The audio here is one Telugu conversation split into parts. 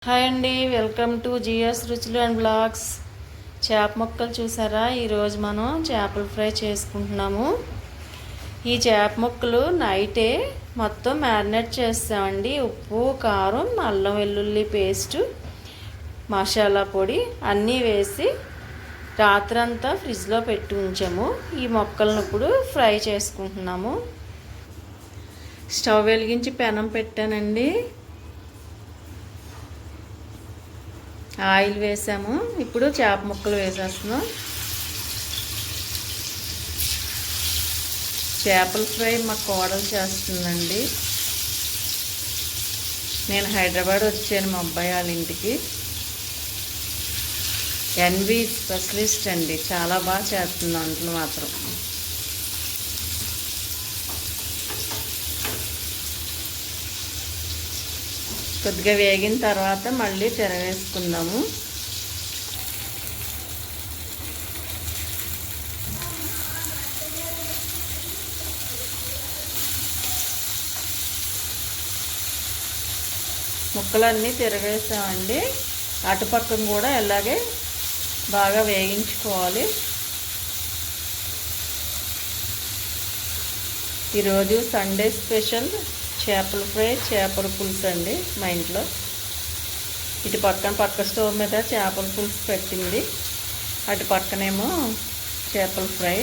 హాయ్ అండి, వెల్కమ్ టు జిఎస్ రుచులు అండ్ బ్లాగ్స్. చేప ముక్కలు చూసారా? ఈరోజు మనం చేపల ఫ్రై చేసుకుంటున్నాము. ఈ చేప ముక్కలు నైటే మొత్తం మ్యారినేట్ చేస్తామండి. ఉప్పు, కారం, అల్లం వెల్లుల్లి పేస్టు, మసాలా పొడి అన్నీ వేసి రాత్రంతా ఫ్రిడ్జ్లో పెట్టి ఉంచాము. ఈ ముక్కలను ఇప్పుడు ఫ్రై చేసుకుంటున్నాము. స్టవ్ వెలిగించి పెనం పెట్టానండి. ఆయిల్ వేసాము. ఇప్పుడు చేప ముక్కలు వేసేస్తున్నాం. చేపల ఫ్రై మా కోడలు చేస్తుందండి. నేను హైదరాబాద్ వచ్చాను మా అబ్బాయి వాళ్ళ ఇంటికి. ఎన్వి స్పెషలిస్ట్ అండి, చాలా బాగా చేస్తుంది వంటలు మాత్రం. కొద్దిగా వేగిన తర్వాత మళ్ళీ తిరగేసుకుందాము. ముక్కలన్నీ తిరగేసామండి. అటుపక్కన కూడా ఇలాగే బాగా వేయించుకోవాలి. ఈరోజు సండే స్పెషల్ చేపల ఫ్రై, చేపల పులుసు అండి మా ఇంట్లో. ఇటు పక్క స్టవ్ మీద చేపల పులుసు పెట్టింది, అటు పక్కనేమో చేపల ఫ్రై.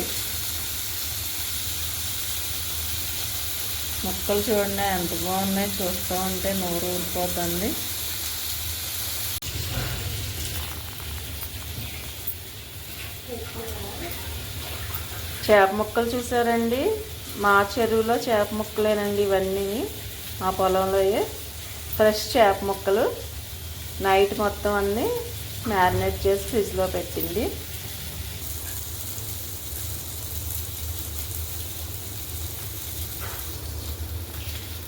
ముక్కలు చూడండి ఎంత బాగున్నాయి, చూస్తూ ఉంటే నోరు ఊరిపోతుంది. చేప ముక్కలు చూసారండి? మా చెరువులో చేప ముక్కలేనండి ఇవన్నీ. మా పొలంలో ఫ్రెష్ చేప ముక్కలు నైట్ మొత్తం అన్నీ మ్యారినేట్ చేసి ఫ్రిడ్జ్లో పెట్టింది.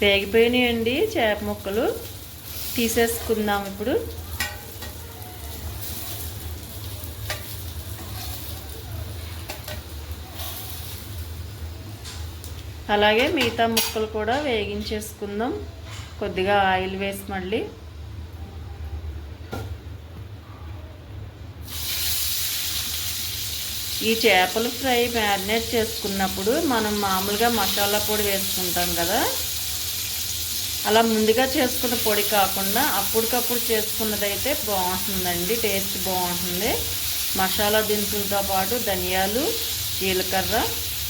వేగిపోయినాయండి చేప ముక్కలు, తీసేసుకుందాం ఇప్పుడు. అలాగే మిగతా ముక్కలు కూడా వేగించేసుకుందాం. కొద్దిగా ఆయిల్ వేసి మళ్ళీ ఈ చేపల ఫ్రై మ్యారినేట్ చేసుకున్నప్పుడు మనం మామూలుగా మసాలా పొడి వేసుకుంటాం కదా, అలా ముందుగా చేసుకున్న పొడి కాకుండా అప్పటికప్పుడు చేసుకున్నదైతే బాగుంటుందండి, టేస్ట్ బాగుంటుంది. మసాలా దినుసులతో పాటు ధనియాలు, జీలకర్ర,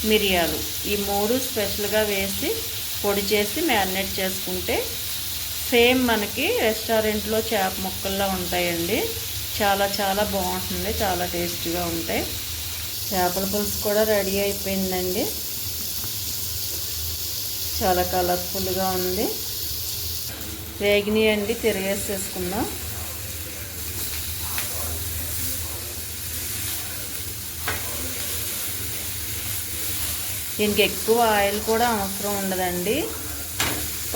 మిరియాలు ఈ మూడు స్పెషల్గా వేసి పొడి చేసి మ్యారినేట్ చేసుకుంటే సేమ్ మనకి రెస్టారెంట్లో చేప ముక్కల్లో ఉంటాయండి. చాలా చాలా బాగుంటుంది, చాలా టేస్టీగా ఉంటాయి. చేపల పులుసు కూడా రెడీ అయిపోయిందండి. చాలా కలర్ఫుల్గా ఉంది. వేగినాయండి, తిరిగేసేసుకుందాం. దీనికి ఎక్కువ ఆయిల్ కూడా అవసరం ఉండదండి.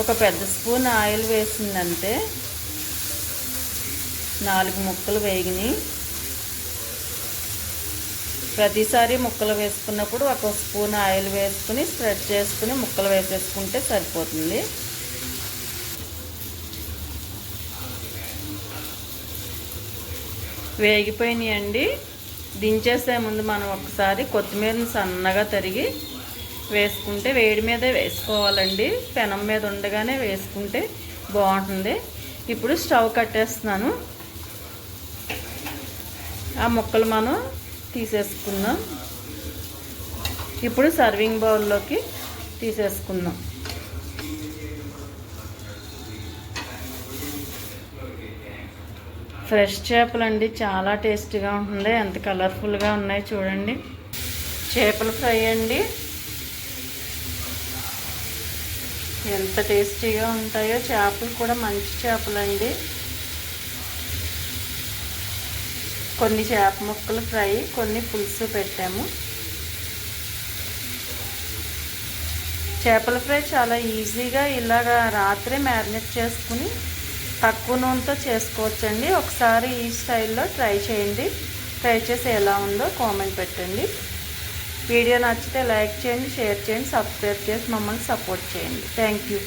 ఒక పెద్ద స్పూన్ ఆయిల్ వేసిందంటే 4 ముక్కలు వేగినాయి. ప్రతిసారి ముక్కలు వేసుకున్నప్పుడు ఒక స్పూన్ ఆయిల్ వేసుకుని స్ప్రెడ్ చేసుకుని ముక్కలు వేసేసుకుంటే సరిపోతుంది. వేగిపోయినాయండి. దించేసే ముందు మనం ఒకసారి కొత్తిమీరని సన్నగా తరిగి వేసుకుంటే, వేడి మీదే వేసుకోవాలండి, పెనం మీద ఉండగానే వేసుకుంటే బాగుంటుంది. ఇప్పుడు స్టవ్ కట్టేస్తున్నాను. ఆ ముక్కలు మనం తీసేసుకుందాం. ఇప్పుడు సర్వింగ్ బౌల్లోకి తీసేసుకుందాం. ఫ్రెష్ చేపలండి, చాలా టేస్టీగా ఉంటుంది. ఎంత కలర్ఫుల్గా ఉన్నాయి చూడండి. చేపల ఫ్రై అండి, ఎంత టేస్టీగా ఉంటాయో. చేపలు కూడా మంచి చేపలండి. కొన్ని చేప ముక్కలు ఫ్రై, కొన్ని పులుసు పెట్టాము. చేపల ఫ్రై చాలా ఈజీగా ఇలాగా రాత్రే మ్యారినేట్ చేసుకుని తక్కువ నూనెతో చేసుకోవచ్చండి. ఒకసారి ఈ స్టైల్లో ట్రై చేయండి. ట్రై చేసి ఎలా ఉందో కామెంట్ పెట్టండి. వీడియో నచ్చితే లైక్ చేయండి, షేర్ చేయండి, సబ్స్క్రైబ్ చేసి మమ్మల్ని సపోర్ట్ చేయండి. Thank you.